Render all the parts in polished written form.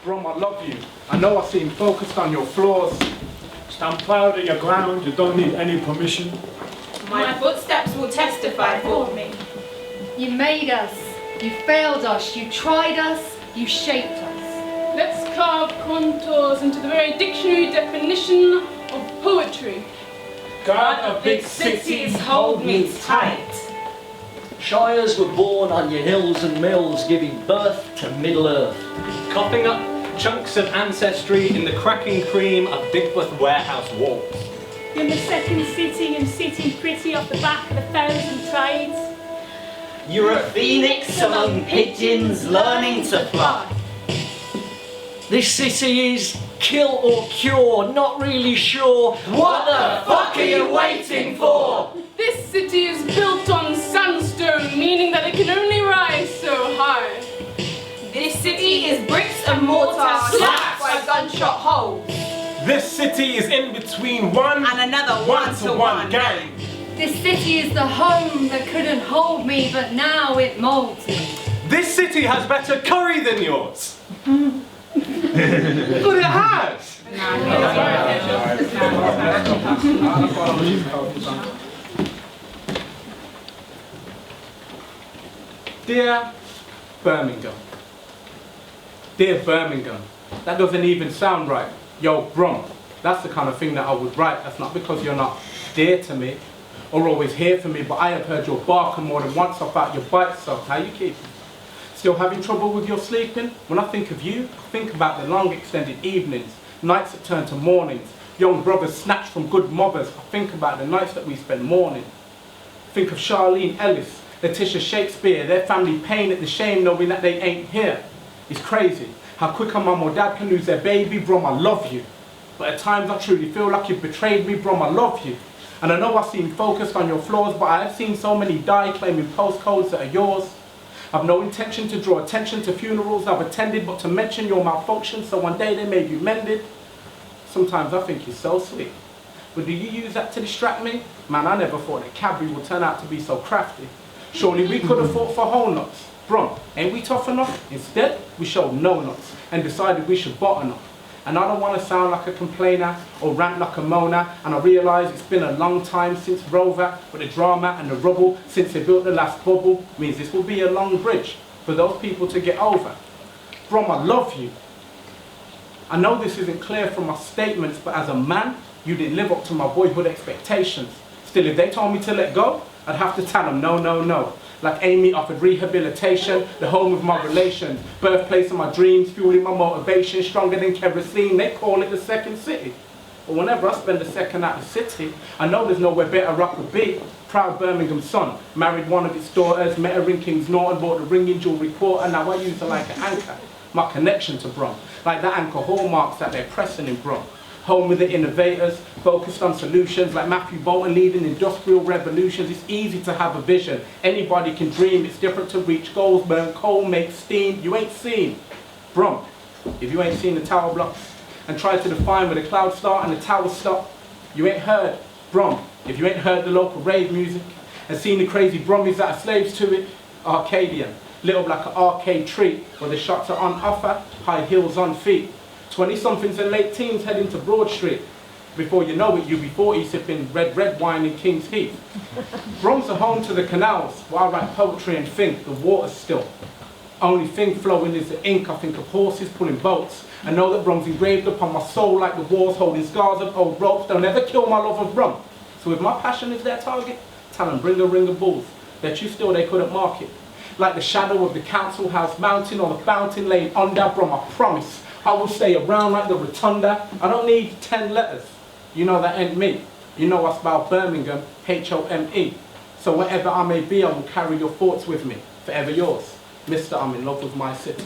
Brom, I love you. I know I seem focused on your flaws. Stand proud of your ground, you don't need any permission. My footsteps will testify for me. You made us, you failed us, you tried us, you shaped us. Let's carve contours into the very dictionary definition of poetry. God of big cities, hold me tight. Shires were born on your hills and mills, giving birth to Middle Earth. Coughing up chunks of ancestry in the cracking cream of Bigworth warehouse walls. You're the second city and sitting pretty off the back of 1,000 trades. You're a phoenix among pigeons learning to fly. This city is kill or cure, not really sure. What the fuck are you waiting for? This city is built on sandstone, meaning that it can only rise so high. This city is bricks and mortar slapped by gunshot holes. This city is in between one and another one-to-one gang. This city is the home that couldn't hold me, but now it molds me. This city has better curry than yours. But it has! Dear Birmingham. Dear Birmingham. That doesn't even sound right. Yo, Brom. That's the kind of thing that I would write. That's not because you're not dear to me or always here for me, but I have heard your barking more than once about your bite, so how you keeping? Still having trouble with your sleeping? When I think of you, I think about the long extended evenings, nights that turn to mornings, young brothers snatched from good mothers. I think about the nights that we spend mourning. Think of Charlene Ellis, Letitia Shakespeare, their family pain at the shame knowing that they ain't here. It's crazy how quick a mum or dad can lose their baby. Brom, I love you. But at times I truly feel like you've betrayed me. Brom, I love you. And I know I seem focused on your flaws, but I have seen so many die claiming postcodes that are yours. I've no intention to draw attention to funerals I've attended, but to mention your malfunction so one day they may be mended. Sometimes I think you're so sweet. But do you use that to distract me? Man, I never thought that Cadbury would turn out to be so crafty. Surely we could have fought for whole nuts. Brom, ain't we tough enough? Instead, we showed no nuts and decided we should button up. And I don't want to sound like a complainer or rant like a moaner, and I realise it's been a long time since Rover, but the drama and the rubble since they built the last bubble means this will be a long bridge for those people to get over. Brom, I love you. I know this isn't clear from my statements, but as a man, you didn't live up to my boyhood expectations. Still, if they told me to let go, I'd have to tell them no, no, no. Like Amy offered rehabilitation, the home of my relations, birthplace of my dreams, fueling my motivation, stronger than kerosene. They call it the second city. But whenever I spend a second at the city, I know there's nowhere better I could be. Proud Birmingham son, married one of its daughters, met her in Kings Norton, bought the ring in jewellery quarter, now I use her like an anchor. My connection to Brom, like that anchor hallmarks that they're pressing in Brom. Home with the innovators, focused on solutions like Matthew Bolton leading industrial revolutions. It's easy to have a vision. Anybody can dream. It's different to reach goals, burn coal, make steam. You ain't seen Brom if you ain't seen the tower blocks and tried to define where the clouds start and the towers stop. You ain't heard Brom if you ain't heard the local rave music and seen the crazy Brummies that are slaves to it. Arcadian, little like an arcade treat where the shots are on offer, high heels on feet. 20-somethings and late teens heading to Broad Street. Before you know it, you'll be 40 sipping red wine in King's Heath. Brom's a home to the canals, where I write poetry and think the water's still. Only thing flowing is the ink. I think of horses pulling boats. I know that Brom's engraved upon my soul like the walls holding scars of old ropes. They'll never kill my love of Brom. So if my passion is their target, tell them bring a ring of bulls. Bet you still they couldn't mark it. Like the shadow of the council house mountain or the fountain laying under Brom, I promise. I will stay around like the rotunda. I don't need 10 letters. You know that ain't me. You know I spell Birmingham, H-O-M-E. So wherever I may be, I will carry your thoughts with me. Forever yours. Mr. I'm in love with my city.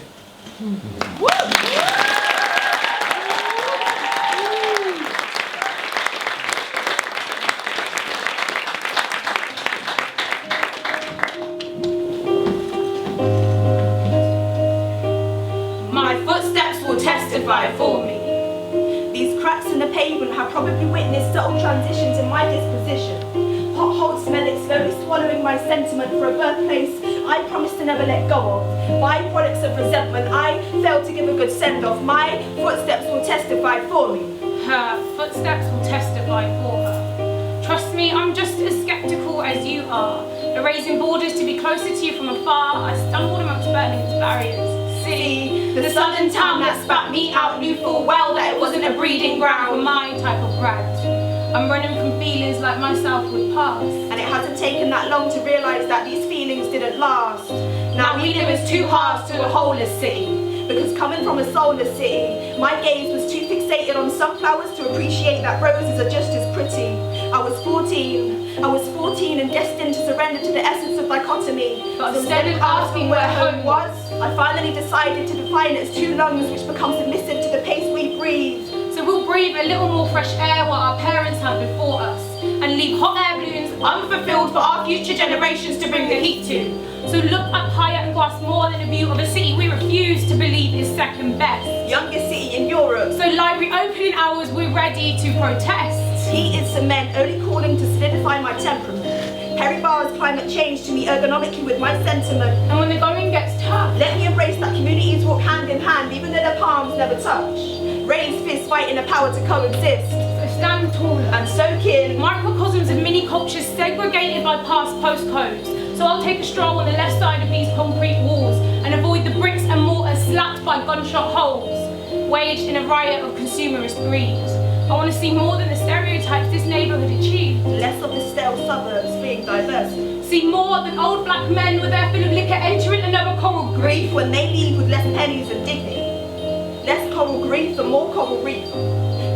Testify for me. These cracks in the pavement have probably witnessed subtle transitions in my disposition. Potholes smell it, slowly swallowing my sentiment for a birthplace I promised to never let go of. Byproducts of resentment, I failed to give a good send-off. My footsteps will testify for me. Her footsteps will testify for her. Trust me, I'm just as skeptical as you are. Erasing borders to be closer to you from afar, I stumbled amongst Birmingham's barriers. See, the southern town that spat me out knew full well that it wasn't a breeding ground For my type of grad. I'm running from feelings like myself would pass. And it hasn't taken that long to realise that these feelings didn't last. Now we live as two halves to a wholeless city. Because coming from a soulless city, my gaze was too fixated on sunflowers to appreciate that roses are just as pretty. I was 14 and destined to surrender to the essence of dichotomy. But instead of asking where home was, I finally decided to define it as two lungs which become submissive to the pace we breathe. so we'll breathe a little more fresh air what our parents have before us, and leave hot air balloons unfulfilled for our future generations to bring the heat to. So look up higher and grasp more than a view of a city we refuse to believe is second best. Youngest city in Europe. So library opening hours, we're ready to protest. Heat is cement, only calling to solidify my temperament. Perry Barr's climate change to me ergonomically with my sentiment. And when the going gets tough, Let me embrace that communities walk hand in hand, even though their palms never touch. Raised fists fighting the power to coexist. so stand taller. And soak in. Microcosms of mini cultures segregated by past postcodes. So I'll take a stroll on the left side of these concrete walls and avoid the bricks and mortar slapped by gunshot holes, waged in a riot of consumerist greed. I want to see more than the stereotypes this neighbourhood achieves. Less of the stale suburbs, freeing diversity. See more than old black men with their fill of liquor entering another coral grief. Grief when they leave with less pennies and dignity. Less coral grief and more coral reef.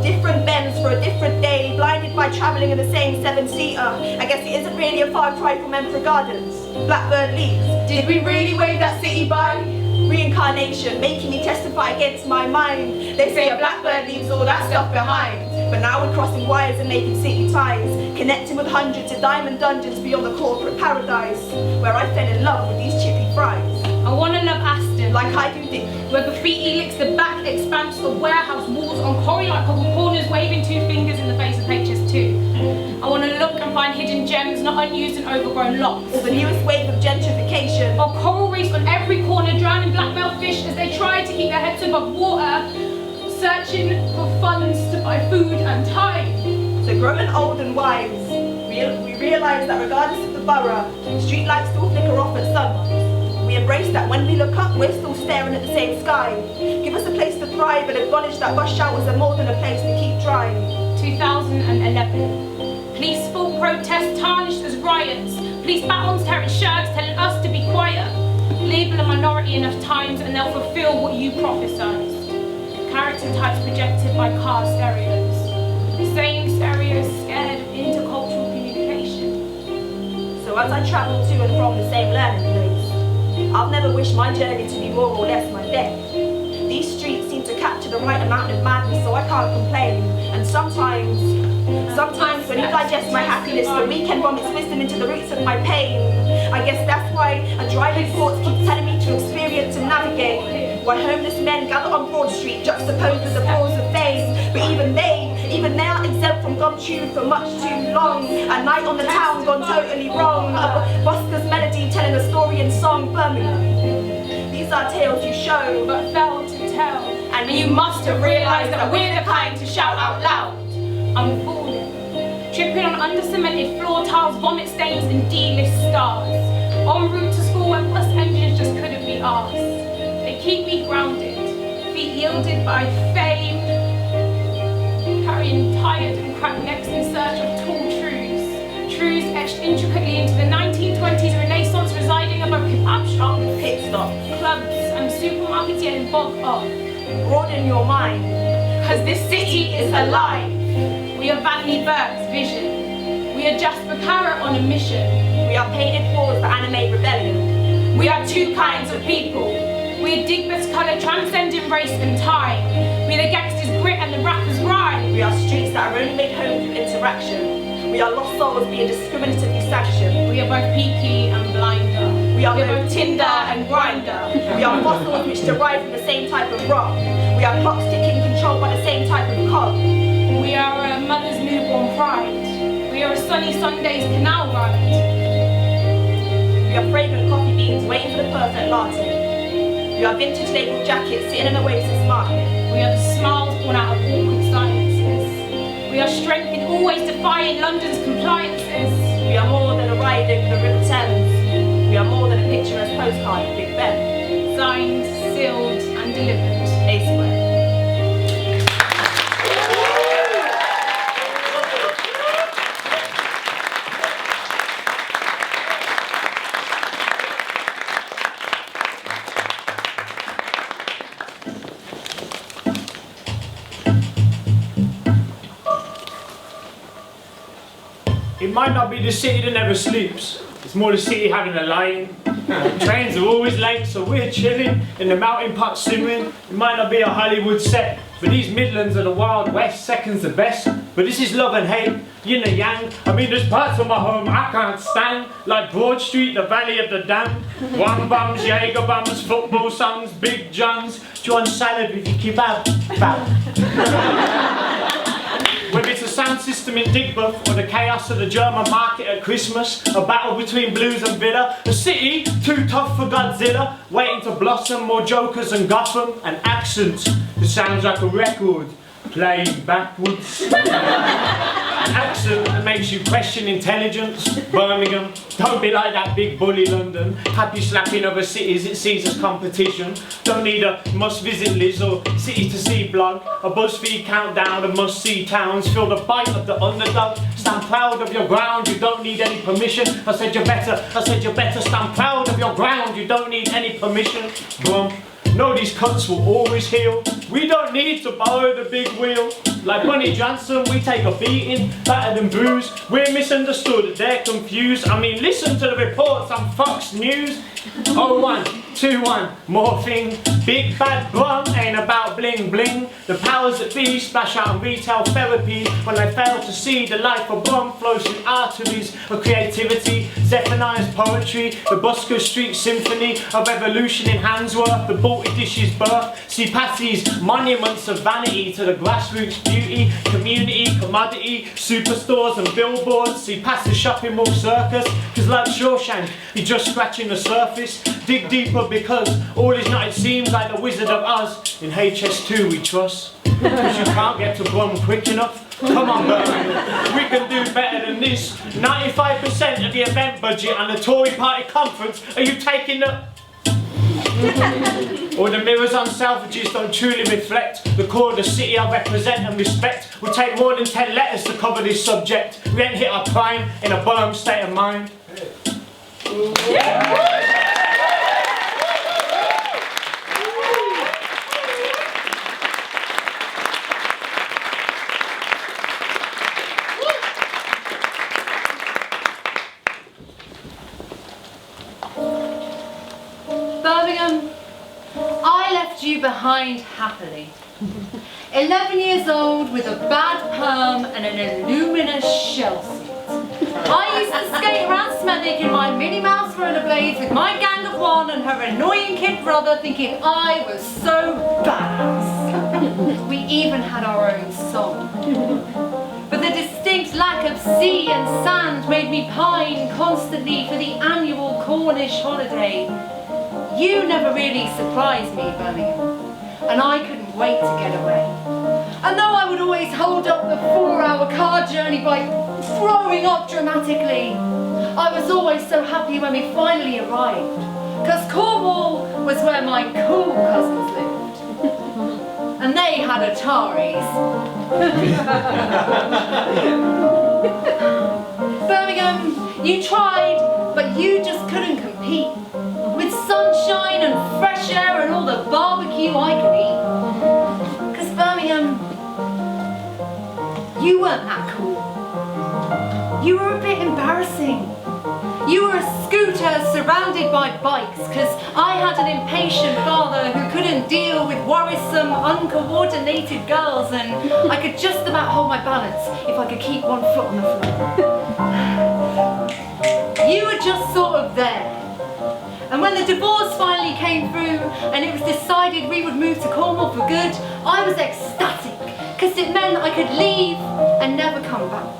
Different bends for a different day, blinded by travelling in the same seven-seater. I guess it isn't really a far cry from Emperor Gardens. Blackbird leaves. Did we really wave that city by? Reincarnation, making me testify against my mind. They say a blackbird leaves all that stuff behind. But now we're crossing wires and making city ties, connecting with hundreds of diamond dungeons beyond the corporate paradise, where I fell in love with these chippy fries. I want to love Aston, Like I do Dick. where graffiti licks the back expanse of warehouse walls on quarry-like corners waving two fingers in the face of HS2. I want to look and find hidden gems, not unused and overgrown locks. Or the newest wave of gentrification. Or coral reefs on every corner drowning blackmail fish as they try to keep their heads above water, searching for funds to buy food and time. So growing old and wise, we realise that regardless of the borough, street lights still flicker off at sunrise. We embrace that when we look up, we're still staring at the same sky. Give us a place to thrive and acknowledge that bus showers are more than a place to keep dry. 2011. Peaceful protests tarnished as riots. Police batons tearing shirts telling us to be quiet. Label a minority enough times and they'll fulfill what you prophesized. Character types projected by car stereos. Same stereos scared of intercultural communication. So as I travel to and from the same learning place, I've never wished my journey to be more or less my death. These streets seem to capture the right amount of madness, so I can't complain. And sometimes when you digest my happiness, the weekend vomits wisdom into the roots of my pain. I guess that's why a driving thoughts keep telling me to experience and navigate. Why homeless men gather on Broad Street, juxtaposed with the balls of fame. But even they are exempt from gum-chewed for much too long. A night on the town gone totally wrong. A busker's melody telling a story in song, Birmingham. These are tales you show, But failed to tell. and You must have realised that we're the kind to shout out loud. I'm falling. Tripping on under-cemented floor tiles, vomit stains and D-list stars. En route to school when bus engines just couldn't be asked. They keep me grounded, feet yielded by fame, carrying tired and cracked necks in search of tall truths. Truths etched intricately into the 1920s Renaissance, residing above kebab shops, pit stop. clubs and supermarkets getting bogged off. Broaden your mind. Cause this city is alive. We are Vanity Burke's vision. We are Jasper Carrot on a mission. We are painted walls that animate rebellion. We are two kinds of people. We are Digbett's colour transcending race and time. We are the gangster's grit and the rapper's rhyme. We are streets that are only made home through interaction. We are lost souls being discriminatively sanctioned. We are both peaky and blinder. We are both Tinder and Grindr. We are fossils which derive from the same type of rock. We are clocks ticking controlled by the same type of cog. We are a mother's newborn pride. We are a sunny Sunday's canal ride. We are fragrant coffee beans waiting for the perfect latte. We are vintage labelled jackets sitting in an oasis market. We are the smiles born out of awkward silences. We are strength in always defying London's compliances. We are more than a ride over the River Thames. We are more than a picturesque postcard of Big Ben. Signed, sealed and delivered. A Square. It might not be the city that never sleeps. It's more the city having a line. Trains are always late, so we're chilling in the melting pot simmering. It might not be a Hollywood set, but these Midlands are the Wild West, second's the best. But this is love and hate, yin and yang. I mean, there's parts of my home I can't stand, like Broad Street, the Valley of the Damned. Wang bums, Jaeger bums, football songs, Big Johns. Do you want salad with your kebab? Bam. Whether it's a sound system in Digbeth or the chaos of the German market at Christmas, a battle between blues and bitter, a city too tough for Godzilla, waiting to blossom, more jokers than Gotham, an accent that sounds like a record played backwards. An accent that makes you question intelligence. Birmingham, don't be like that big bully London, happy slapping other cities it sees as competition. Don't need a must-visit list or city-to-see blog, a BuzzFeed countdown of must-see towns. Feel the bite of the underdog, stand proud of your ground, you don't need any permission. I said you better stand proud of your ground, you don't need any permission. Boom. No, these cuts will always heal. We don't need to borrow the big wheel. Like Bunny Johnson, we take a beating, battered and bruised. We're misunderstood, they're confused. I mean, listen to the reports on Fox News. 0121, morphing. Big bad Brum ain't about bling bling. The powers that be splash out in retail therapy when they fail to see the life of Brum flows through arteries of creativity. Zephaniah's poetry, the Busker Street Symphony of evolution in Handsworth, the Baltic Dish's birth. See Patsy's monuments of vanity to the grassroots beauty, community, commodity, superstores and billboards. See past the shopping mall circus, cause like Shawshank, you're just scratching the surface. Dig deeper because all is not, it seems, like the Wizard of Oz. In HS2 we trust, cause you can't get to Brum quick enough. Come on, Birmingham, we can do better than this. 95% of the event budget on the Tory party conference, are you taking the... Or the mirrors on Selfridges don't truly reflect the core of the city I represent and respect. Would take more than 10 letters to cover this subject. We ain't hit our prime in a Brum state of mind. Birmingham, I left you behind happily. 11 years old with a bad perm and an illuminous shell suit. I used to skate around Smethwick in my Minnie Mouse rollerblades with my gang of one and her annoying kid brother, thinking I was so badass. We even had our own song. But the distinct lack of sea and sand made me pine constantly for the annual Cornish holiday. You never really surprised me, Birmingham, and I couldn't wait to get away. And though I would always hold up the 4-hour car journey by throwing up dramatically, I was always so happy when we finally arrived, because Cornwall was where my cool cousins lived. And they had Ataris. Birmingham, you tried, but you just couldn't compete. With sunshine and fresh air and all the barbecue I could eat. Because Birmingham, you weren't that cool. You were a bit embarrassing. You were a scooter surrounded by bikes because I had an impatient father who couldn't deal with worrisome, uncoordinated girls, and I could just about hold my balance if I could keep one foot on the floor. You were just sort of there. And when the divorce finally came through and it was decided we would move to Cornwall for good, I was ecstatic, because it meant I could leave and never come back.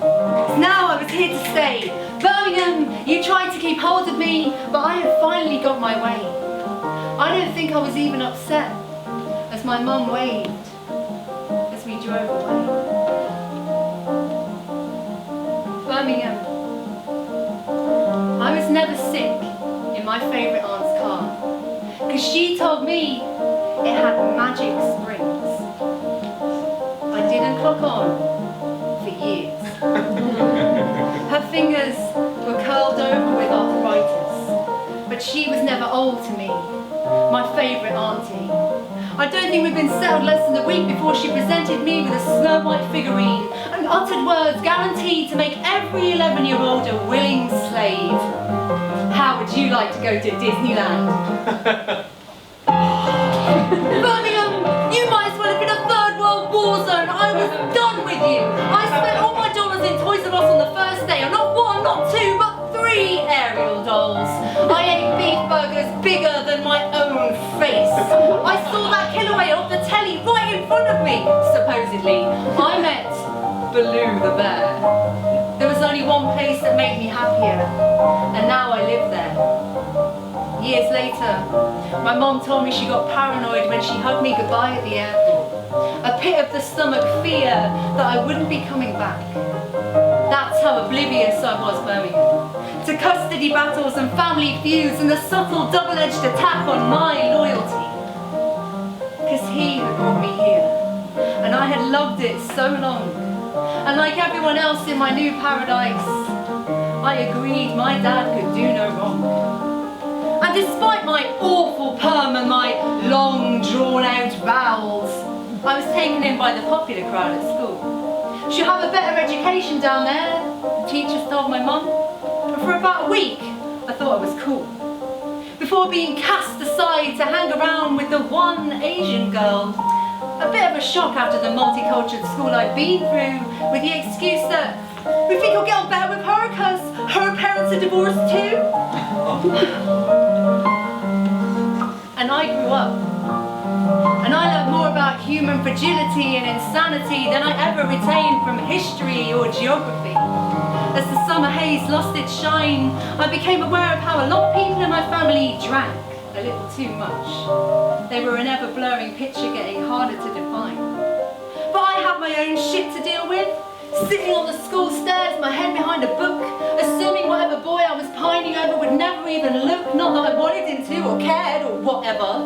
'Cause now here to stay. Birmingham, you tried to keep hold of me, but I had finally got my way. I don't think I was even upset as my mum waved as we drove away. Birmingham, I was never sick in my favourite aunt's car, because she told me it had magic springs. I didn't clock on for years. Her fingers were curled over with arthritis, but she was never old to me, my favourite auntie. I don't think we'd been settled less than a week before she presented me with a Snow White figurine and uttered words guaranteed to make every 11-year-old a willing slave. How would you like to go to Disneyland? Birmingham, you might as well have been a third world war zone. I was done with you. I spent all my dollars in Toys R Us on the first day, and not one, not two, but 3 Ariel dolls. I ate beef burgers bigger than my own face. I saw that killer whale off the telly right in front of me, supposedly. I met Baloo the bear. There was only one place that made me happier, and now I live there. Years later, my mom told me she got paranoid when she hugged me goodbye at the airport. A pit of the stomach fear that I wouldn't be coming back. That's how oblivious I was, Birmingham, to custody battles and family feuds and the subtle double-edged attack on my loyalty. Because he had brought me here, and I had loved it so long. And like everyone else in my new paradise, I agreed my dad could do no wrong. And despite my awful perm and my long drawn-out vowels, I was taken in by the popular crowd at school. She'll have a better education down there, the teachers told my mum. And for about a week, I thought I was cool. Before being cast aside to hang around with the one Asian girl. A bit of a shock after the multicultural school I'd been through, with the excuse that we think you'll get on better with her because her parents are divorced too. And I grew up. And I learned more about human fragility and insanity than I ever retained from history or geography. As the summer haze lost its shine, I became aware of how a lot of people in my family drank a little too much. They were an ever-blurring picture getting harder to define. But I had my own shit to deal with, sitting on the school stairs, my head behind a book, assuming whatever boy I was pining over would never even look, not that I wanted him to or cared or whatever.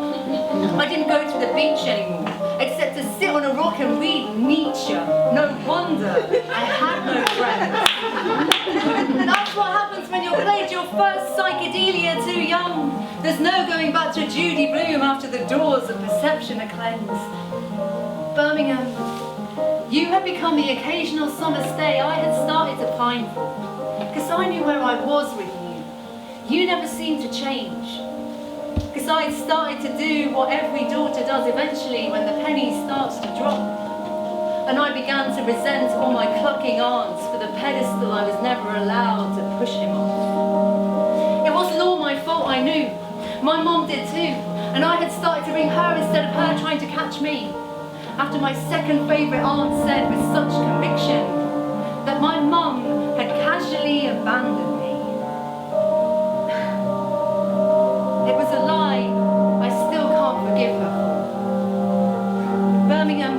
I didn't go to the beach anymore, except to sit on a rock and read Nietzsche. No wonder I had no friends. And that's what happens when you're played your first psychedelia too young. There's no going back to Judy Blume after the doors of perception are cleansed. Birmingham, you had become the occasional summer stay I had started to pine for. Because I knew where I was with you. You never seemed to change. Because I had started to do what every daughter does eventually when the penny starts to drop. And I began to resent all my clucking aunts for the pedestal I was never allowed to push him off. It wasn't all my fault, I knew. My mom did too. And I had started to ring her instead of her trying to catch me. After my second favourite aunt said with such conviction that my mum had casually abandoned me. It was a lie I still can't forgive her for. Birmingham,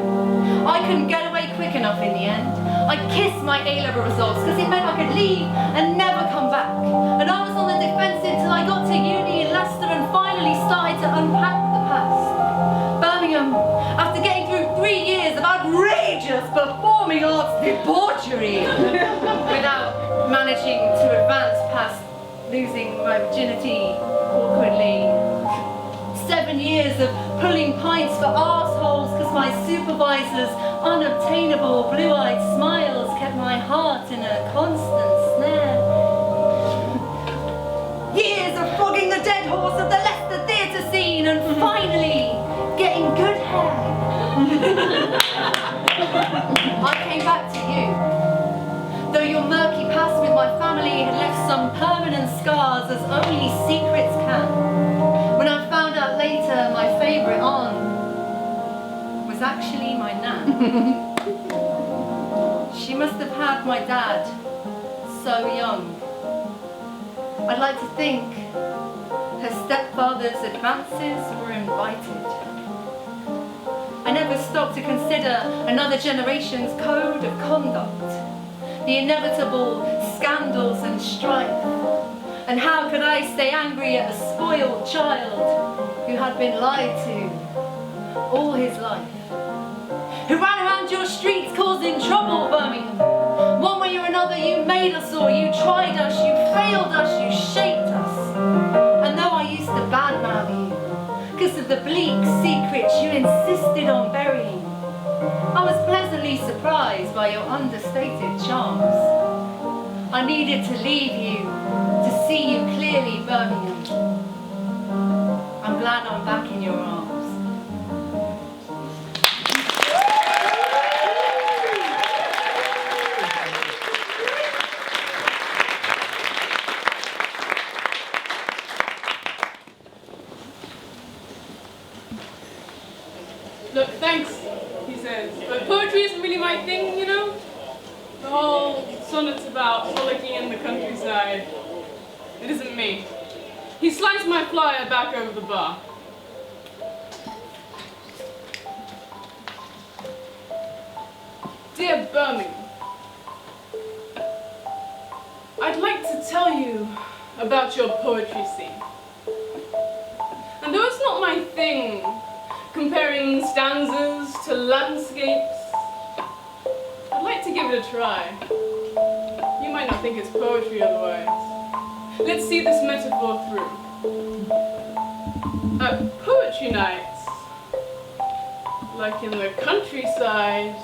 I couldn't get away quick enough in the end. I kissed my A-level results because it meant I could leave and never come back. And I was on the defensive till I got to uni in Leicester and finally started to unpack the past. Birmingham, after getting through 3 years of outrageous performing arts debauchery without managing to advance past losing my virginity awkwardly. 7 years of pulling pints for arseholes because my supervisor's unobtainable blue-eyed smiles kept my heart in a constant snare. Years of flogging the dead horse of the Leicester theatre scene and finally getting good hair. I came back to you. Though your murky past with my family had left some permanent scars as only secrets can. When I found out later my favourite aunt was actually my nan. She must have had my dad so young. I'd like to think her stepfather's advances were invited. I never stopped to consider another generation's code of conduct, the inevitable scandals and strife. And how could I stay angry at a spoiled child who had been lied to all his life? Who ran around your streets causing trouble, Birmingham. One way or another you made us all, you tried us, you failed us, you shaped us. And though I used to badmouth you, because of the bleak secrets you insisted on burying, I was pleasantly surprised by your understated charms. I needed to leave you, to see you clearly, Birmingham. I'm glad I'm back in your arms. Look, thanks, he says, but poetry isn't really my thing, you know? The whole sonnet's about frolicking in the countryside. It isn't me. He sliced my flyer back over the bar. Dear Birmingham, I'd like to tell you about your poetry scene. And though it's not my thing, comparing stanzas to landscapes, I'd like to give it a try. You might not think it's poetry otherwise. Let's see this metaphor through. At poetry nights, like in the countryside,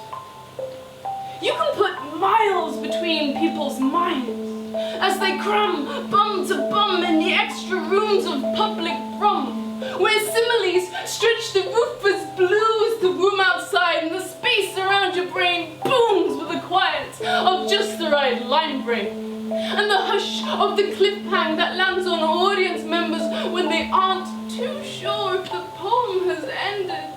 you can put miles between people's minds as they cram bum to bum in the extra rooms of public rum, where similes stretch the roof as blue as the room outside, and the space around your brain booms with the quiet of just the right line break, and the hush of the cliffhang that lands on audience members when they aren't too sure if the poem has ended.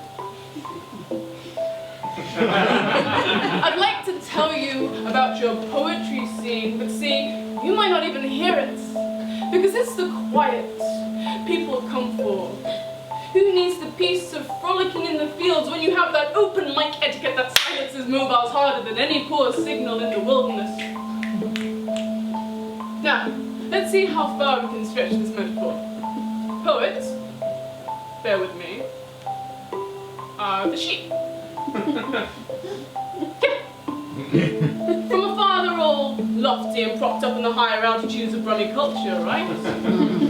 I'd like to tell you about your poetry scene, but see, you might not even hear it, because it's the quiet people come for. Who needs the peace of frolicking in the fields when you have that open mic etiquette that silences mobiles harder than any poor signal in the wilderness? Now, let's see how far we can stretch this metaphor. Poets, bear with me, are the sheep. From afar they're all lofty and propped up in the higher altitudes of Brummie culture, right?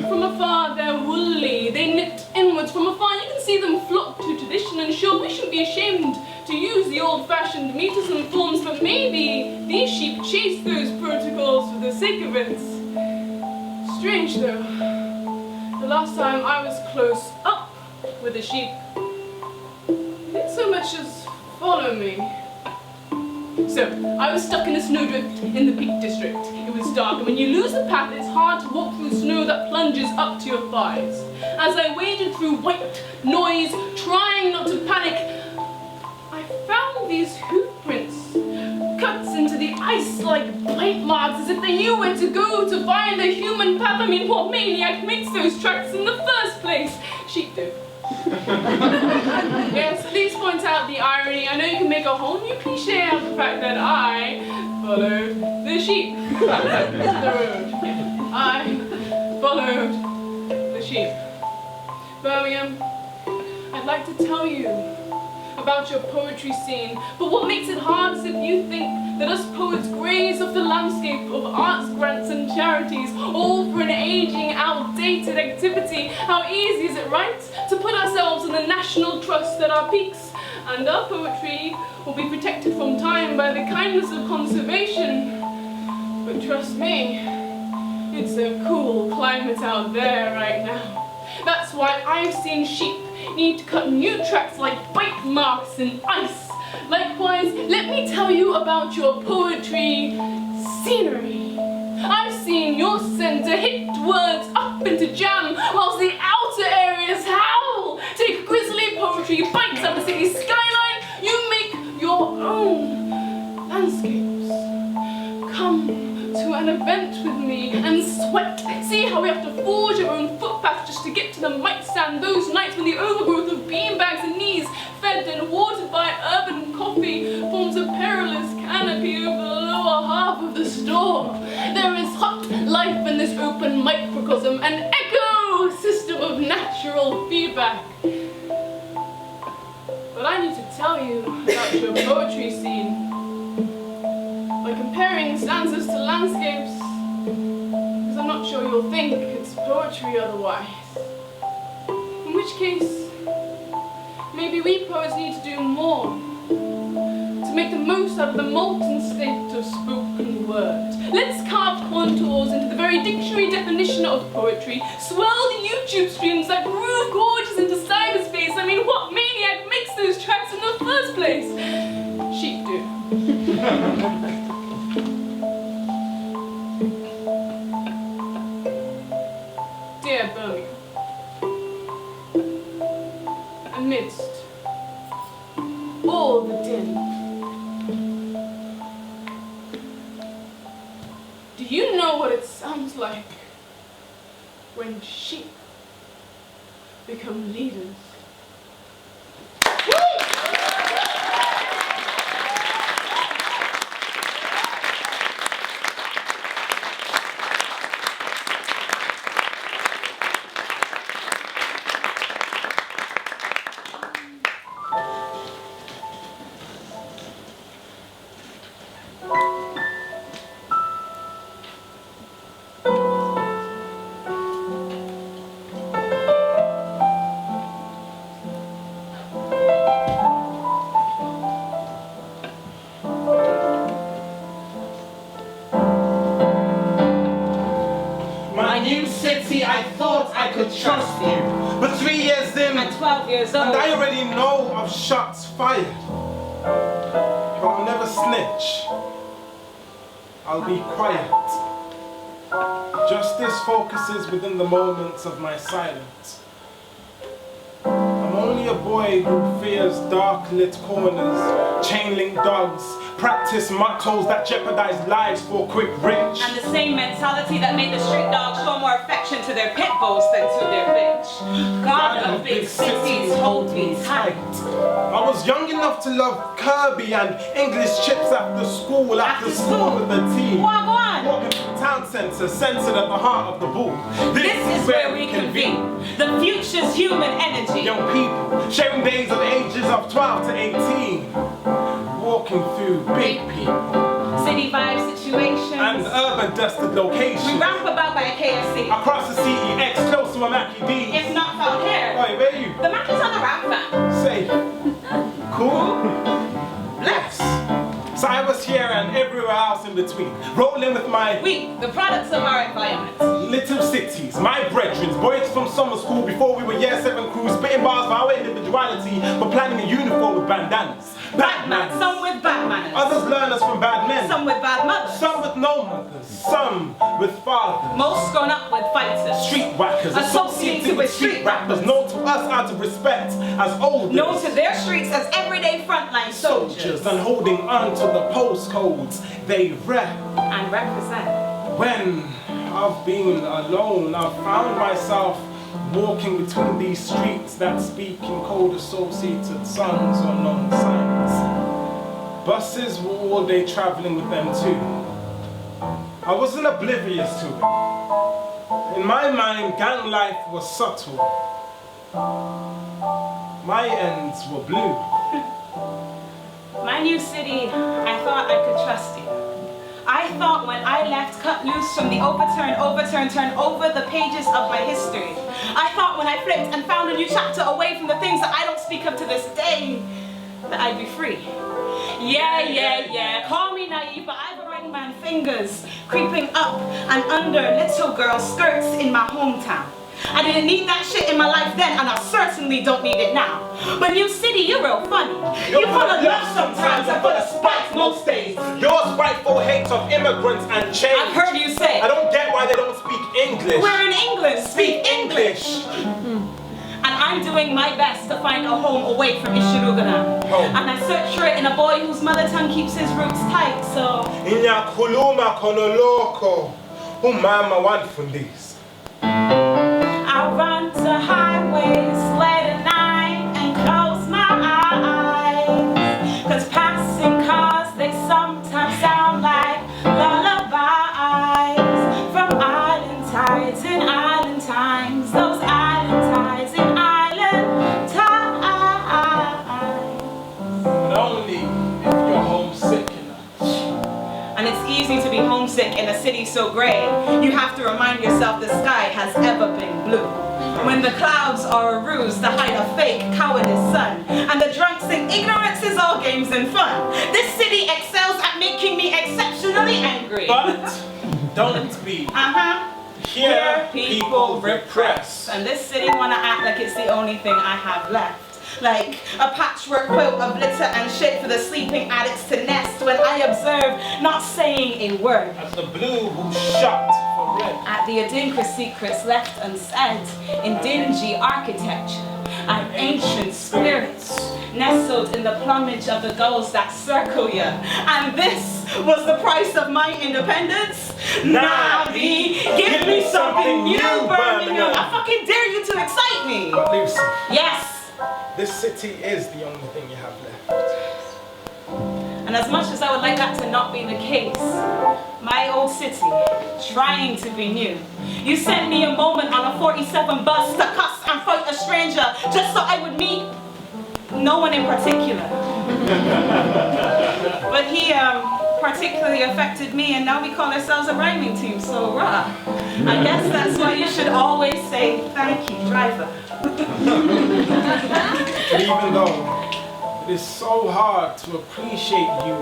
From afar they're woolly, they knit inwards. From afar you can see them flock to tradition, and sure, we shouldn't be ashamed to use the old-fashioned meters and forms, but maybe these sheep chase those protocols for the sake of it. Strange though, the last time I was close up with a sheep, they didn't so much as follow me. So, I was stuck in a snowdrift in the Peak District. It was dark, and when you lose the path, it's hard to walk through snow that plunges up to your thighs. As I waded through white noise, trying not to panic, I found these hoof prints, cuts into the ice like bite marks, as if they knew where to go to find a human path. I mean, what maniac makes those tracks in the first place? Sheep do. Yes, please point out the irony. I know you can make a whole new cliche out of the fact that I followed the sheep to the road. I followed the sheep. Birmingham, I'd like to tell you about your poetry scene, but what makes it hard is if you think that us poets graze off the landscape of arts grants and charities, all for an aging, outdated activity. How easy is it, right, to put ourselves in the national trust that our peaks and our poetry will be protected from time by the kindness of conservation. But trust me, it's a cool climate out there right now. That's why I've seen sheep need to cut new tracks like bite marks in ice. Likewise, let me tell you about your poetry scenery. I've seen your center hit words up into jam, whilst the outer areas howl. Take grisly poetry, bites at the city skyline, you make your own landscapes. Come to an event with me and sweat. See how we have to forge our own footpaths just to get to the might stand. Those nights when the overgrowth of beanbags and knees, fed and watered by urban coffee, forms a perilous canopy over the lower half of the storm. There is hot life in this open microcosm, an echo system of natural feedback. But I need to tell you about your poetry scene. By comparing stanzas to landscapes, because I'm not sure you'll think it's poetry otherwise. In which case, maybe we poets need to do more to make the most out of the molten state of spoken word. Let's carve contours into the very dictionary definition of poetry, swell the YouTube streams that groove gorgeous into cyberspace. I mean, what maniac makes those tracks in the first place? Sheep do. Dear Birmingham, amidst all the din, do you know what it sounds like when sheep become leaders? Trust you, but 3 years in And 12 years old. and I already know of shots fired, but I'll never snitch. I'll be quiet. Justice focuses within the moments of my silence. I'm only a boy who fears dark-lit corners, chain-link dogs, practice mottos that jeopardize lives for quick rich. And the same mentality that made the street dogs show more affection to their pit bulls than to their bitch. God of big cities, hold me tight. I was young enough to love Kirby and English chips after school with the team. Walking through town centre, censored at the heart of the bull. This is where we convene. The future's human energy. Young people, sharing days of ages of 12 to 18. Walking through big people. City vibe situations. And urban dusted locations. We ramp about by a KFC. Across the CEX, close to a Mackie D. If not found here. Oi, where are you? The Mac is on the ramp, fam. Safe. Cool. Bless. So I was here and everywhere else in between, rolling with my... We, the products of our environment. Little cities, my brethren, boys from summer school before we were year 7 crews, spitting bars for our individuality, but planning a uniform with bandanas. Batman, some with bad manners. Others learners from bad men. Some with bad mothers. Some with no mothers. Some with fathers. Most grown up with fighters. Street whackers. Associated with street rappers. Known to us out of respect as olders. Known to their streets as everyday frontline soldiers. And holding on to the postcodes they rep. And represent. When I've been alone, I've found myself walking between these streets that speak in code-associated songs or known signs. Buses were all day traveling with them too. I wasn't oblivious to it. In my mind, gang life was subtle. My ends were blue. My new city, I thought I could trust you. I thought when I left, cut loose from the overturn, turn over the pages of my history. I thought when I flipped and found a new chapter away from the things that I don't speak of to this day, that I'd be free. Yeah, call me naive, but I've already man fingers creeping up and under little girl skirts in my hometown. I didn't need that shit in my life then, and I certainly don't need it now. But New City, you're real funny. You're full of love sometimes and full of spite most days. Your spiteful hate of immigrants and change. I've heard you say. I don't get why they don't speak English. We're in England, speak English. And I'm doing my best to find a home away from Ishirugana. And I search for it in a boy whose mother tongue keeps his roots tight, so... Inyakhuluma konoloko, umama wanfundisa. I run to highways late at night and close my eyes. 'Cause passing cars, they sometimes sound like lullabies. From island tides in island times, those island tides in island tides. But only if you're homesick enough. And it's easy to be homesick in a city so grey. You have to remind yourself the sky has ever been blue. When the clouds are a ruse to hide a fake cowardice sun, and the drunks think ignorance is all games and fun. This city excels at making me exceptionally angry. But don't be. Here people repress. And this city wanna act like it's the only thing I have left. Like a patchwork quilt of litter and shit for the sleeping addicts to nest, when I observe not saying a word. As the blue who shot for red. At the idiosyncrasies left unsaid in dingy architecture, and ancient spirits nestled in the plumage of the gulls that circle you. And this was the price of my independence? Navi, give me something new, Birmingham. I fucking dare you to excite me. But Lucy, Yes. this city is the only thing you have left. And as much as I would like that to not be the case, my old city, trying to be new. You sent me a moment on a 47 bus to cuss and fight a stranger just so I would meet no one in particular. But he particularly affected me, and now we call ourselves a rhyming team, so rah. I guess that's why you should always say thank you, driver. Even though it is so hard to appreciate you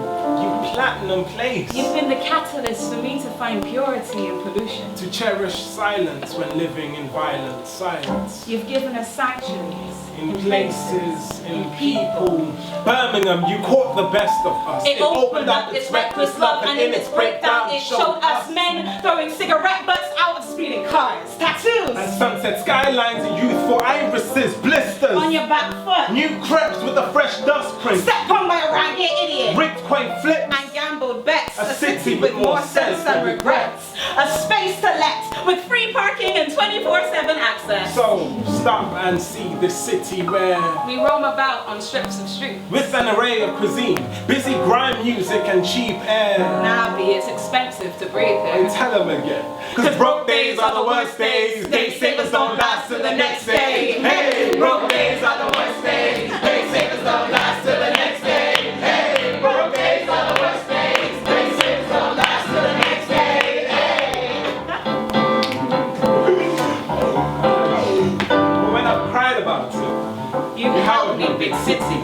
platinum place. You've been the catalyst for me to find purity in pollution. To cherish silence when living in violent silence. You've given us sanctuaries. In places, in people. Birmingham, you caught the best of us. It opened up its reckless love, and in its breakdown it showed us men throwing cigarette butts out of speeding cars. Tattoos! And sunset skylines and youthful irises, blisters. On your back foot. New crepes with a fresh dust print. Stepped on by a ragged idiot. Ripped quaint flips. And gambled bets. A city with more sense than regrets. A space to let with free parking and 24/7 access. So stop and see this city where we roam about on strips of street. With an array of cuisine, busy grime music and cheap air. Navi, it's expensive to breathe here. And tell them again. Cause broke days are the worst days. Day savers don't last till the next day. Hey, broke days are the worst days. Day savers don't last till the next day. Hey, broke days are the worst days. Day savers don't last till the next day. Hey. But when I've cried about it, you helped me, big city.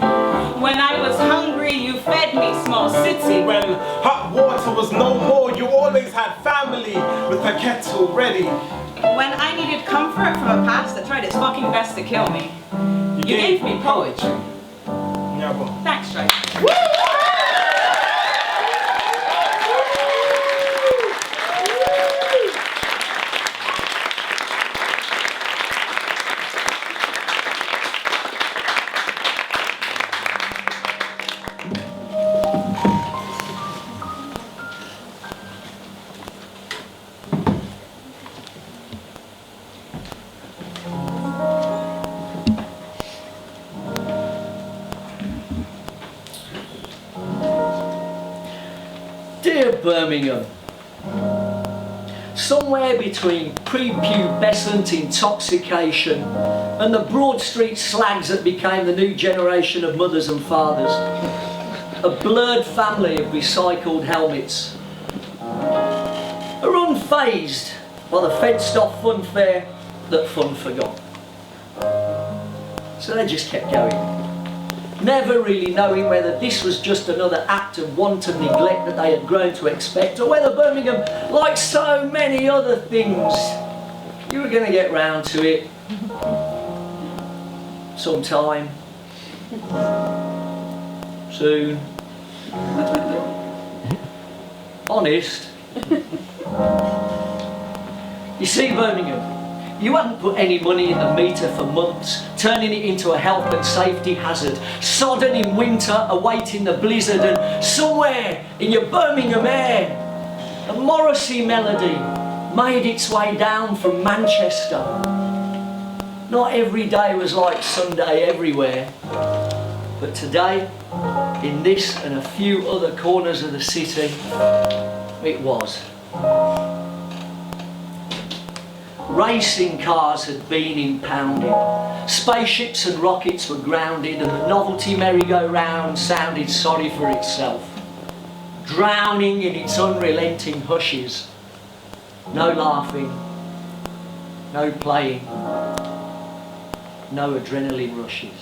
When I was hungry, you fed me, small city. When hot water was no more, you always had family with a kettle ready. When I needed comfort from a past that tried its fucking best to kill me, you gave me poetry. Yeah, boy. Thanks, right? Dear Birmingham, somewhere between prepubescent intoxication and the Broad Street slags that became the new generation of mothers and fathers, a blurred family of recycled helmets are unfazed by the fenced-off funfair that fun forgot. So they just kept going, never really knowing whether this was just another act of wanton neglect that they had grown to expect, or whether Birmingham, like so many other things, you were going to get round to it sometime, soon. Honest. You see, Birmingham, You hadn't put any money in the meter for months, turning it into a health and safety hazard, sodden in winter, awaiting the blizzard, and somewhere in your Birmingham air, a Morrissey melody made its way down from Manchester. Not every day was like Sunday everywhere, but today, in this and a few other corners of the city, it was. Racing cars had been impounded, spaceships and rockets were grounded, and the novelty merry-go-round sounded sorry for itself, drowning in its unrelenting hushes. No laughing, no playing, no adrenaline rushes.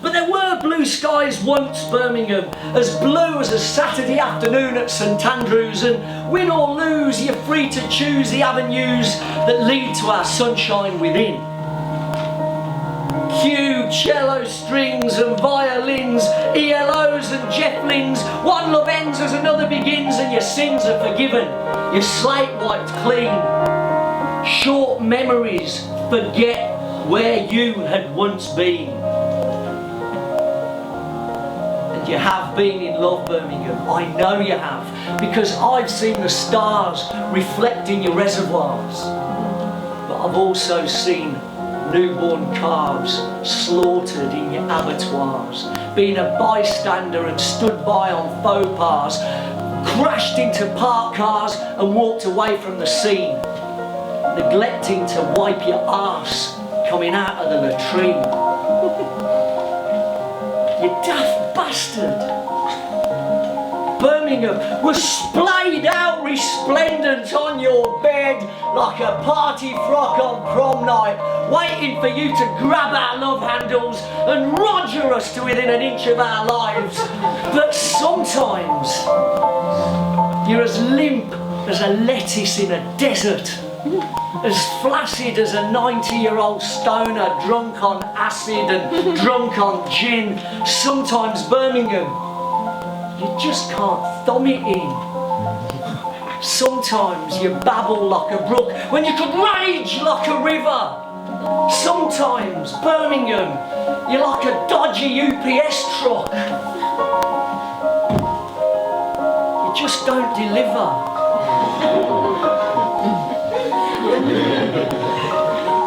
But there were blue skies once, Birmingham, as blue as a Saturday afternoon at St Andrews, and win or lose, you're free to choose the avenues that lead to our sunshine within. Cue cello strings and violins, ELOs and Jefflins, one love ends as another begins, and your sins are forgiven, your slate wiped clean. Short memories forget where you had once been. You have been in love, Birmingham. I know you have, because I've seen the stars reflecting your reservoirs. But I've also seen newborn calves slaughtered in your abattoirs, been a bystander and stood by on faux pas, crashed into parked cars and walked away from the scene, neglecting to wipe your arse coming out of the latrine. You daft bastard. Birmingham was splayed out resplendent on your bed like a party frock on prom night, waiting for you to grab our love handles and roger us to within an inch of our lives. But sometimes you're as limp as a lettuce in a desert, as flaccid as a 90-year-old stoner drunk on acid and drunk on gin. Sometimes, Birmingham, you just can't thumb it in. Sometimes you babble like a brook when you could rage like a river. Sometimes, Birmingham, you're like a dodgy UPS truck. You just don't deliver.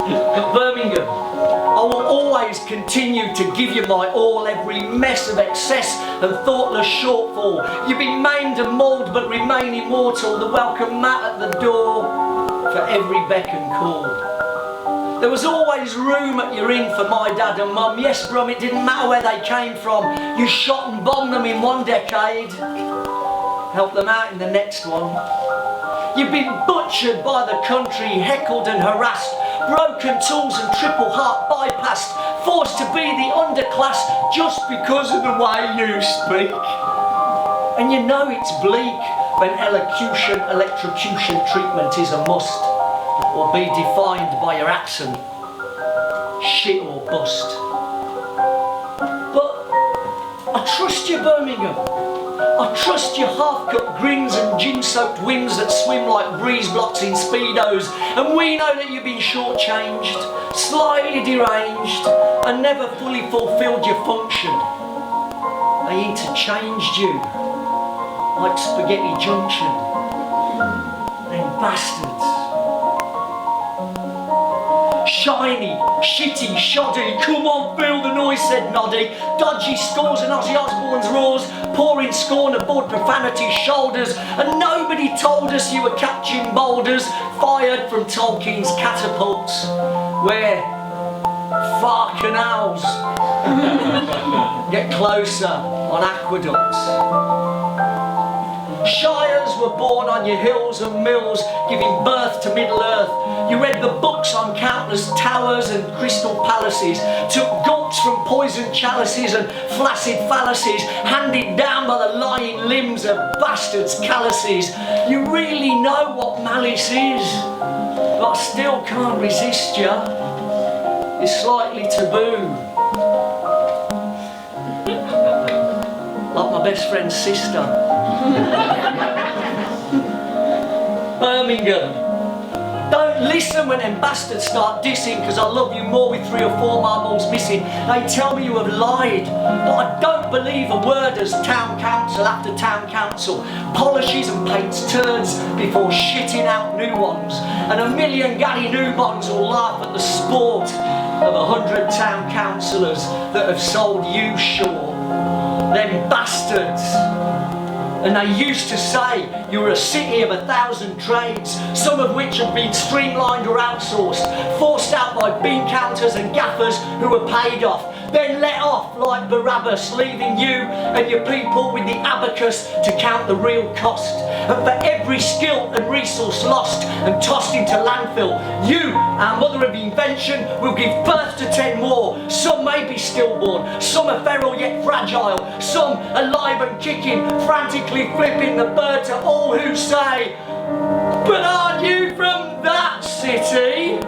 But Birmingham, I will always continue to give you my all, every mess of excess and thoughtless shortfall. You've been maimed and mauled but remain immortal, the welcome mat at the door for every beck and call. There was always room at your inn for my dad and mum. Yes, Brum, it didn't matter where they came from. You shot and bombed them in one decade, helped them out in the next one. You've been butchered by the country, heckled and harassed, broken tools and triple heart bypassed, forced to be the underclass just because of the way you speak. And you know it's bleak when electrocution treatment is a must, or be defined by your accent, shit or bust. But I trust you, Birmingham. I trust your half-cut grins and gin-soaked whims that swim like breeze blocks in Speedos. And we know that you've been shortchanged, slightly deranged, and never fully fulfilled your function. They interchanged you like Spaghetti Junction. Them bastards. Shiny, shitty, shoddy, come on, feel the noise, said Noddy. Dodgy scores and Ozzy Osbourne's roars, pouring scorn aboard profanity's shoulders. And nobody told us you were catching boulders, fired from Tolkien's catapults, where far canals get closer on aqueducts. Shires were born on your hills and mills, giving birth to Middle Earth. You read the books on countless towers and crystal palaces, took gulps from poisoned chalices and flaccid fallacies, handed down by the lying limbs of bastards' calluses. You really know what malice is, but I still can't resist you. It's slightly taboo. Like my best friend's sister. Birmingham. Don't listen when them bastards start dissing, because I love you more with 3 or 4 marbles missing. They tell me you have lied, but I don't believe a word as town council after town council polishes and paints turds before shitting out new ones. And 1,000,000 Gary Newbons will laugh at the sport of 100 town councillors that have sold you short. Them bastards. And they used to say you were a city of 1,000 trades, some of which have been streamlined or outsourced, forced out by bean counters and gaffers who were paid off, then let off like Barabbas, leaving you and your people with the abacus to count the real cost. And for every skill and resource lost and tossed into landfill, you, our mother of invention, will give birth to 10 more. Some may be stillborn, some are feral yet fragile, some alive and kicking, frantically flipping the bird to all who say, "But aren't you from that city?"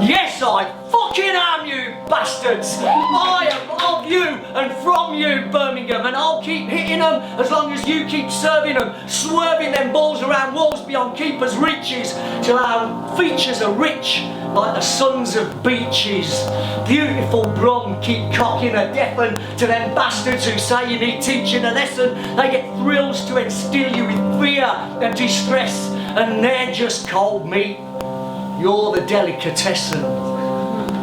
Yes, I fucking am, you bastards! I am of you and from you, Birmingham, and I'll keep hitting them as long as you keep serving them, swerving them balls around walls beyond keepers' reaches, till our features are rich like the sons of beaches. Beautiful Brum, keep cocking a deafening to them bastards who say you need teaching a lesson. They get thrills to instill you with fear and distress, and they're just cold meat. You're the delicatessen.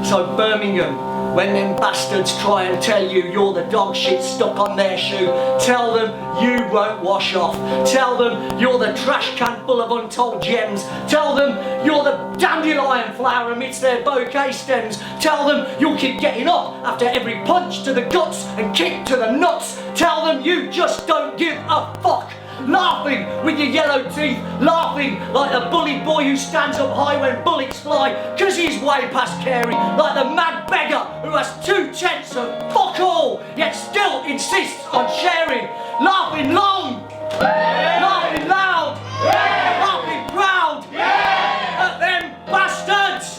So Birmingham, when them bastards try and tell you you're the dog shit stuck on their shoe, tell them you won't wash off. Tell them you're the trash can full of untold gems. Tell them you're the dandelion flower amidst their bouquet stems. Tell them you'll keep getting up after every punch to the guts and kick to the nuts. Tell them you just don't give a fuck. Laughing with your yellow teeth, laughing like the bully boy who stands up high when bullets fly, cause he's way past caring, like the mad beggar who has 2/10 of fuck all, yet still insists on sharing. Laughing long, laughing loud, laughing proud at them bastards!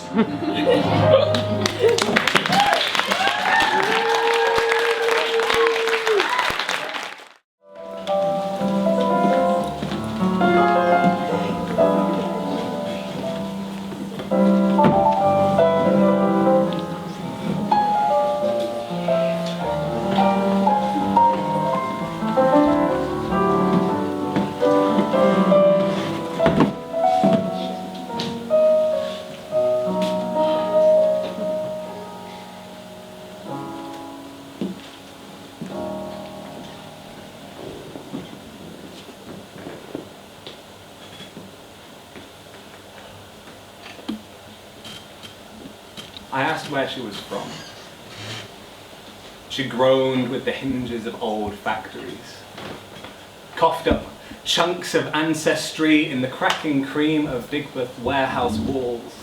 I asked where she was from. She groaned with the hinges of old factories, coughed up chunks of ancestry in the cracking cream of Digbeth warehouse walls.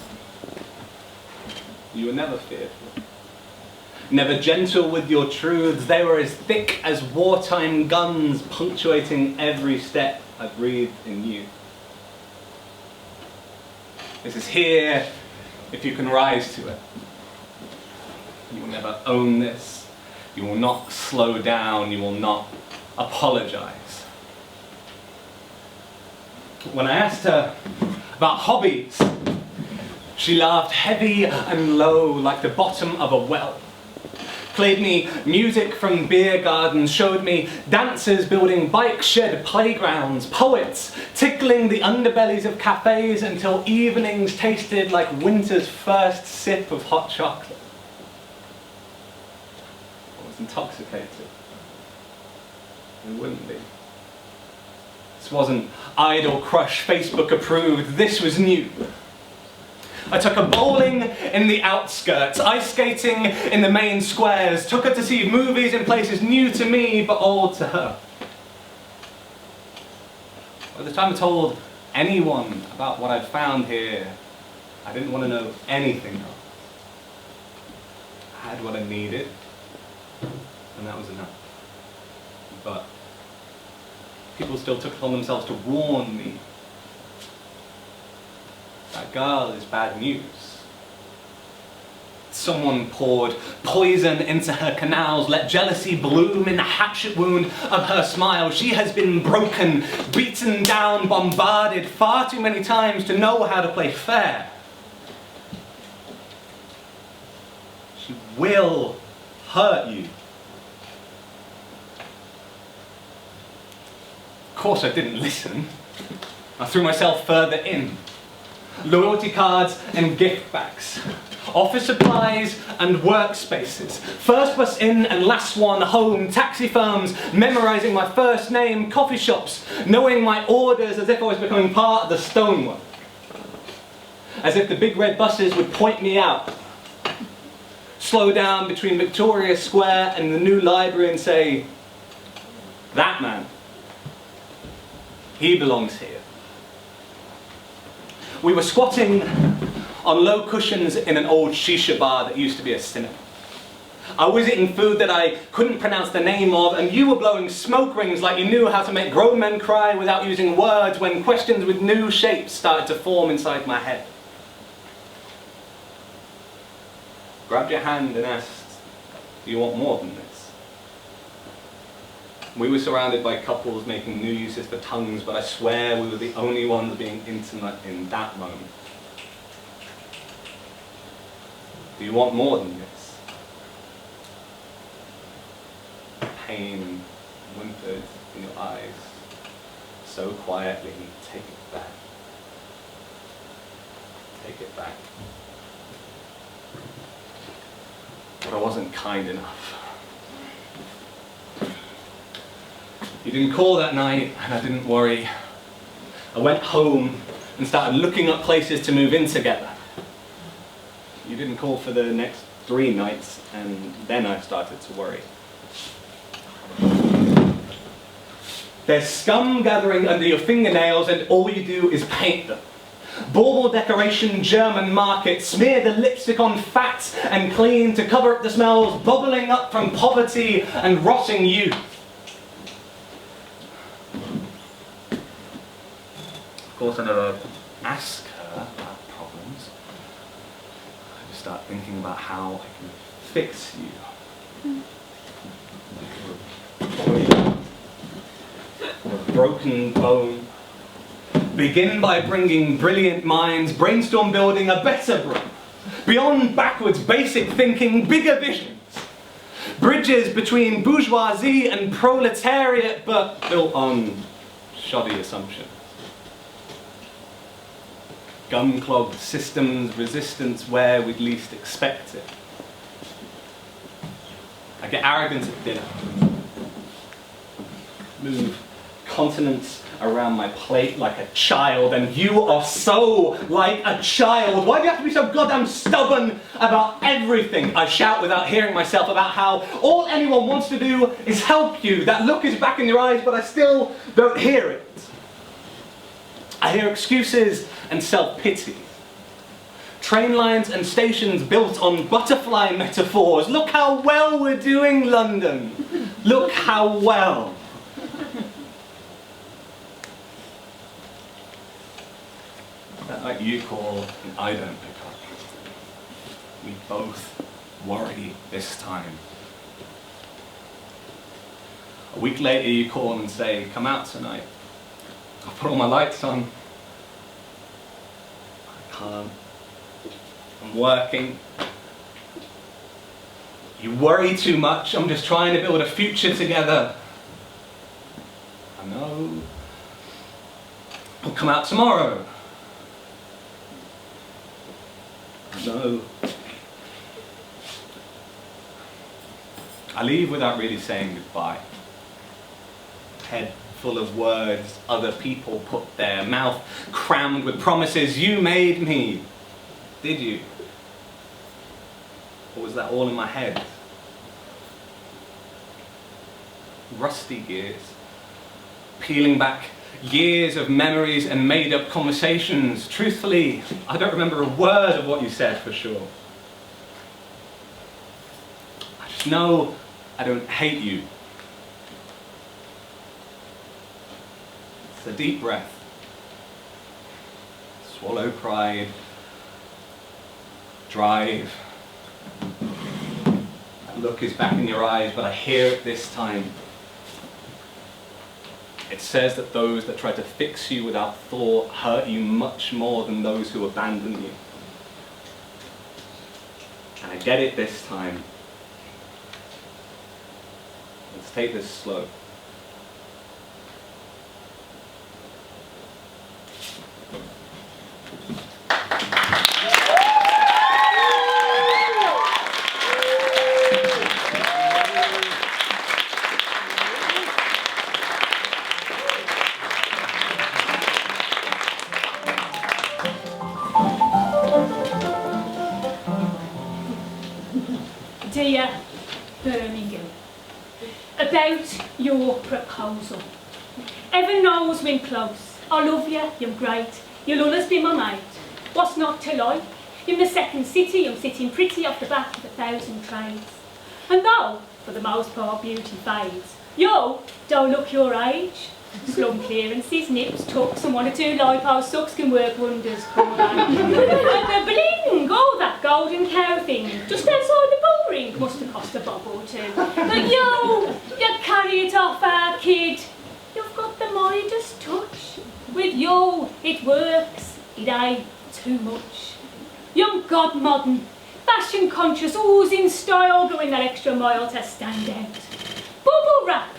You were never fearful, never gentle with your truths. They were as thick as wartime guns, punctuating every step I breathed in you. This is here if you can rise to it. You will never own this. You will not slow down. You will not apologize. When I asked her about hobbies, she laughed heavy and low like the bottom of a well. Played me music from beer gardens, showed me dancers building bike shed playgrounds, poets tickling the underbellies of cafes until evenings tasted like winter's first sip of hot chocolate. I was intoxicated. It wouldn't be. This wasn't Idol Crush Facebook approved, this was new. I took her bowling in the outskirts, ice skating in the main squares, took her to see movies in places new to me but old to her. By the time I told anyone about what I'd found here, I didn't want to know anything else. I had what I needed, and that was enough. But people still took it upon themselves to warn me. That girl is bad news. Someone poured poison into her canals, let jealousy bloom in the hatchet wound of her smile. She has been broken, beaten down, bombarded far too many times to know how to play fair. She will hurt you. Of course I didn't listen. I threw myself further in. Loyalty cards and gift bags. Office supplies and workspaces. First bus in and last one home. Taxi firms, memorising my first name. Coffee shops, knowing my orders as if I was becoming part of the stonework. As if the big red buses would point me out. Slow down between Victoria Square and the new library and say, that man, he belongs here. We were squatting on low cushions in an old shisha bar that used to be a cinema. I was eating food that I couldn't pronounce the name of, and you were blowing smoke rings like you knew how to make grown men cry without using words when questions with new shapes started to form inside my head. Grabbed your hand and asked, do you want more than this? We were surrounded by couples making new uses for tongues, but I swear we were the only ones being intimate in that moment. Do you want more than this? Pain whimpered in your eyes, so quietly. Take it back. Take it back. But I wasn't kind enough. You didn't call that night, and I didn't worry. I went home and started looking up places to move in together. You didn't call for the next 3 nights, and then I started to worry. There's scum gathering under your fingernails, and all you do is paint them. Bauble decoration German market, smear the lipstick on fat and clean to cover up the smells bubbling up from poverty and rotting youth. Of course, I never ask her about problems. I just start thinking about how I can fix you. A broken bone. Begin by bringing brilliant minds, brainstorm building a better brain. Beyond backwards basic thinking, bigger visions. Bridges between bourgeoisie and proletariat, but built on shoddy assumptions. Gum-clogged systems, resistance where we'd least expect it. I get arrogant at dinner. Move continents around my plate like a child, and you are so like a child. Why do you have to be so goddamn stubborn about everything? I shout without hearing myself about how all anyone wants to do is help you. That look is back in your eyes, but I still don't hear it. I hear excuses and self-pity. Train lines and stations built on butterfly metaphors. Look how well we're doing, London. Look how well. That night you call and I don't pick up. We both worry this time. A week later you call and say, come out tonight. I'll put all my lights on. I can't. I'm working. You worry too much. I'm just trying to build a future together. I know. I'll come out tomorrow. I know. I leave without really saying goodbye. Head full of words other people put there, mouth crammed with promises. You made me. Did you? Or was that all in my head? Rusty gears. Peeling back years of memories and made-up conversations. Truthfully, I don't remember a word of what you said for sure. I just know I don't hate you. It's a deep breath. Swallow pride. Drive. that look is back in your eyes, but I hear it this time. It says that those that try to fix you without thought hurt you much more than those who abandon you. And I get it this time. Let's take this slow. Dear Birmingham, about your proposal. Heaven knows we're close. I love you, you're great. You'll always be my mate. What's not to like? In the second city, I'm sitting pretty off the back of 1,000 trains. And though, for the most part, beauty fades, you don't look your age. Slum clearances, nips, tucks, and 1 or 2 lipo sucks can work wonders, can't they? And the bling, oh, that golden cow thing, just outside the bull ring, must have cost a bob or two. But you carry it off our kid. You've got the Midas touch. With you, it works. It ain't too much. Young god modern, fashion conscious, oozing style, going that extra mile to stand out. Bubble wrap.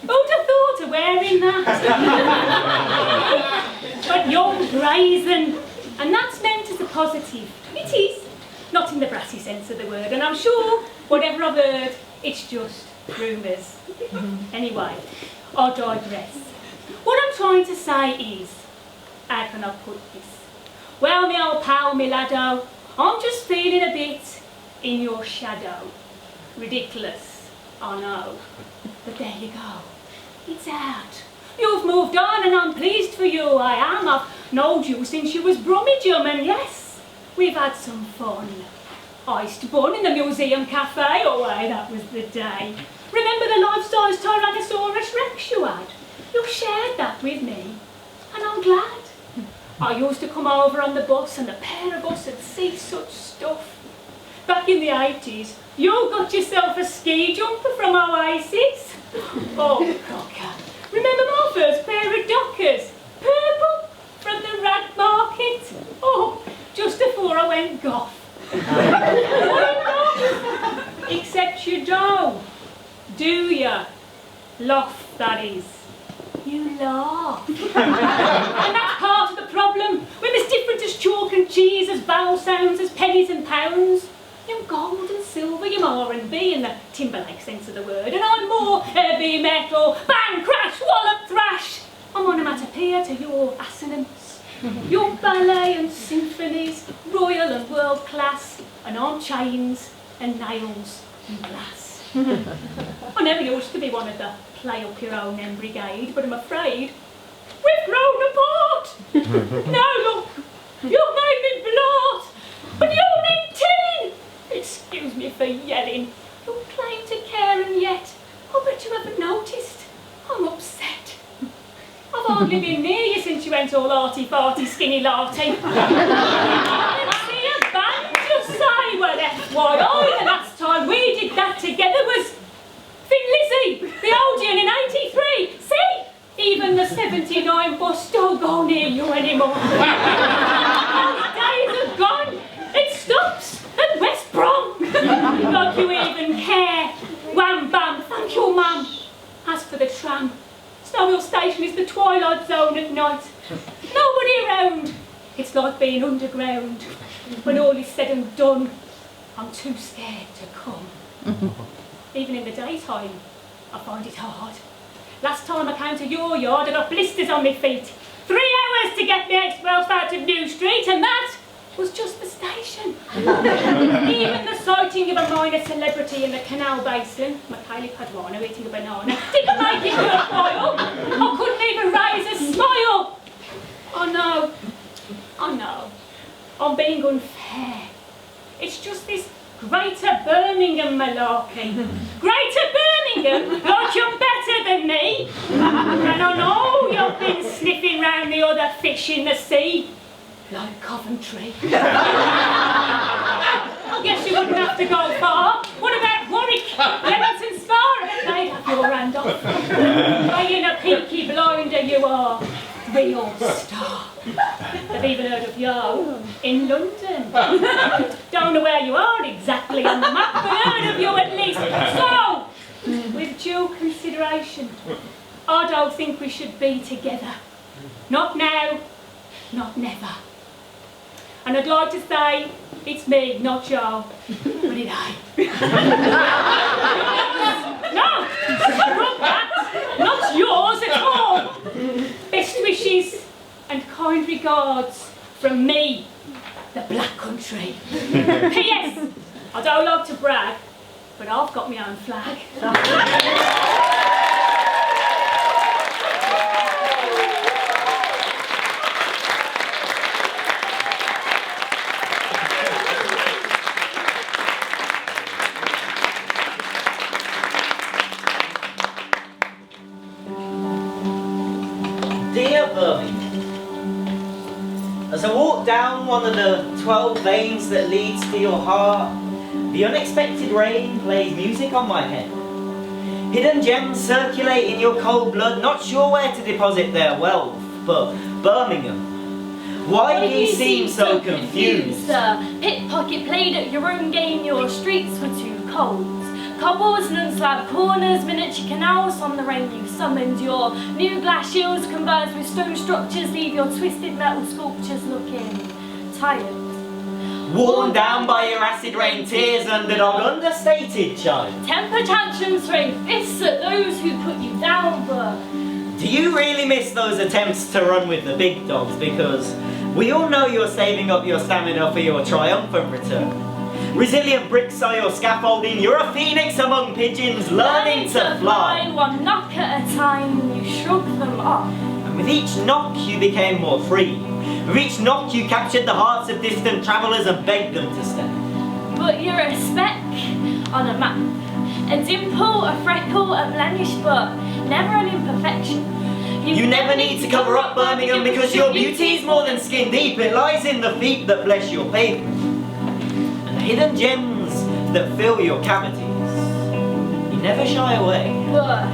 Who'd have thought of wearing that? But young, brazen, and that's meant as a positive. It is, not in the brassy sense of the word, and I'm sure, whatever I've heard, it's just rumours. Anyway, I digress. What I'm trying to say is, how can I put this? Well, me old pal, me laddo, I'm just feeling a bit in your shadow. Ridiculous, I know. But there you go. It's out. You've moved on and I'm pleased for you, I am. I've known you since you was Brummagem, and yes, we've had some fun. Iced bun in the museum cafe, oh why, that was the day. Remember the life-size Tyrannosaurus Rex you had? You shared that with me, and I'm glad. I used to come over on the bus and the pair of us would see such stuff. Back in the 80s, you got yourself a ski jumper from Oasis. Oh, cocker. Remember my first pair of Dockers? Purple, from the rag market. Oh, just before I went goth. Except you don't, do ya? Laugh, that is. You laugh. And that's part of the problem. We're as different as chalk and cheese, as vowel sounds, as pennies and pounds. You're gold and silver, you're R&B in the Timberlake sense of the word, and I'm more heavy metal, bang, crash, wallop, thrash. I'm onomatopoeia to your assonance. Your ballet and symphonies, royal and world class, and I'm chains and nails and glass. I never used to be one of the play up your own end brigade, but I'm afraid we've grown apart. Now look, you've made me blot, but you need tin. Excuse me for yelling. You claim to care, and yet I bet you haven't noticed. I'm upset. I've hardly been near you since you went all arty-farty, skinny-larty. I didn't see a band just say, well, FYI, the last time we did that together was Thin Lizzy, the Odeon in '83. See? Even the 79 bus don't go near you anymore. Those days are gone. It stops at West Brom. Like you even care. Wham bam, thank you, ma'am. As for the tram, Snowhill Station is the twilight zone at night. Nobody around. It's like being underground. When all is said and done, I'm too scared to come. Even in the daytime, I find it hard. Last time I came to your yard, I got blisters on my feet. 3 hours to get the express out of New Street, and that was just the station. Even the sighting of a minor celebrity in the canal basin, Michaeli Paduano eating a banana, didn't make it worthwhile. I couldn't even raise a smile. I know, I'm being unfair. It's just this Greater Birmingham malarkey. Greater Birmingham, like you're better than me. And I know you've been sniffing round the other fish in the sea. Like Coventry. I Well, guess you wouldn't have to go far. What about Warwick, Leamington Spa? I bet they'd have your hand off. Playing a peaky blinder you are. Real star. I've even heard of you in London. Don't know where you are exactly on the map, but heard of you at least. So, with due consideration, I don't think we should be together. Not now, not never. And I'd like to say, it's me, not Joe, but it ain't. No, not that, not yours at all. Best wishes and kind regards from me, the Black Country. P.S. I don't like to brag, but I've got my own flag. Dear Birmingham, as I walk down one of the 12 lanes that leads to your heart, the unexpected rain plays music on my head. Hidden gems circulate in your cold blood, not sure where to deposit their wealth, but Birmingham, why do you seem so confused? Pickpocket played at your own game, your streets were too cold. Cobbles and unslabbed corners, miniature canals on the rain you summoned. Your new glass shields converged with stone structures, leave your twisted metal sculptures looking tired. Worn down by your acid rain tears, underdog, understated child. Temper tantrums rain fists at those who put you down, but do you really miss those attempts to run with the big dogs? Because we all know you're saving up your stamina for your triumphant return. Resilient bricks are your scaffolding, you're a phoenix among pigeons, learning to fly. One knock at a time, you shrug them off. And with each knock you became more free. With each knock you captured the hearts of distant travellers and begged them to stay. But you're a speck on a map. A dimple, a freckle, a blemish, but never an imperfection. You never need to cover up Birmingham, because your beauty's more than skin deep. It lies in the feet that bless your pavement. Hidden gems that fill your cavities. You never shy away. But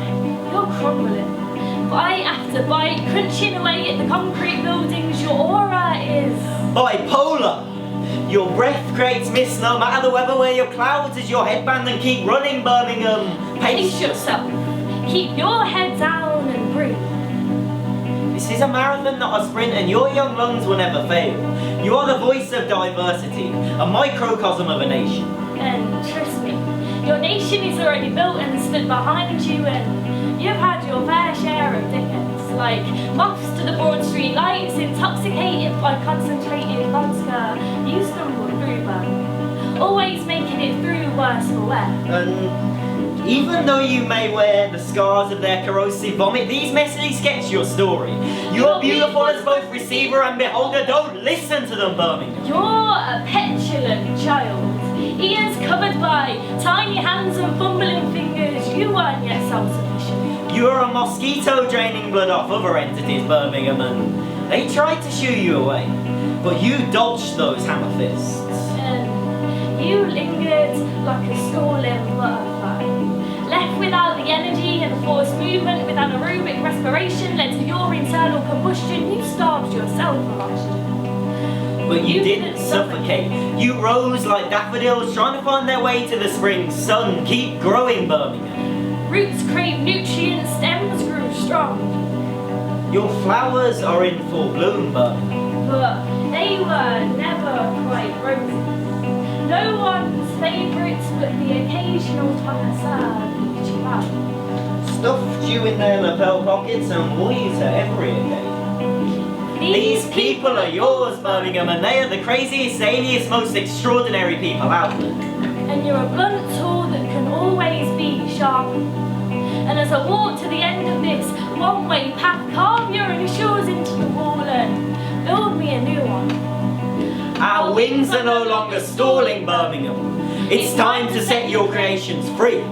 you're crumbling. Bite after bite, crunching away at the concrete buildings. Your aura is bipolar. Your breath creates mist no matter the weather. Wear your clouds as your headband and keep running, Birmingham. Pace yourself. Keep your head down and breathe. This is a marathon, not a sprint, and your young lungs will never fail. You are the voice of diversity, a microcosm of a nation. And trust me, your nation is already built and stood behind you, and you've had your fair share of dickheads, like moths to the Broad Street lights, intoxicated by concentrated vodka. You stumbled through them, always making it through worse for wear. And even though you may wear the scars of their corrosive vomit, these messages sketch your story. You are beautiful as both receiver and beholder. Don't listen to them, Birmingham. You're a petulant child, ears covered by tiny hands and fumbling fingers. You weren't yet self-sufficient. You are a mosquito draining blood off other entities, Birmingham, and they tried to shoo you away, but you dodged those hammer fists. And you lingered like a stalling butterfly, left without the energy and forced movement, with anaerobic respiration led to your internal combustion. You starved yourself of oxygen. But you didn't suffocate. You rose like daffodils trying to find their way to the spring sun. Keep growing, Birmingham. Roots crave nutrients, stems grew strong. Your flowers are in full bloom, Birmingham. But they were never quite roses. No one's favourites, but the occasional connoisseur picked you out. Stuffed you in their lapel pockets and wore you to every occasion. These people are yours, Birmingham, and they are the craziest, zaniest, most extraordinary people out there. And you're a blunt tool that can always be sharp. And as I walk to the end of this one-way path, carve your initials into the wall and build me a new one. Our wings are no longer stalling, Birmingham. It's time to set your creations free.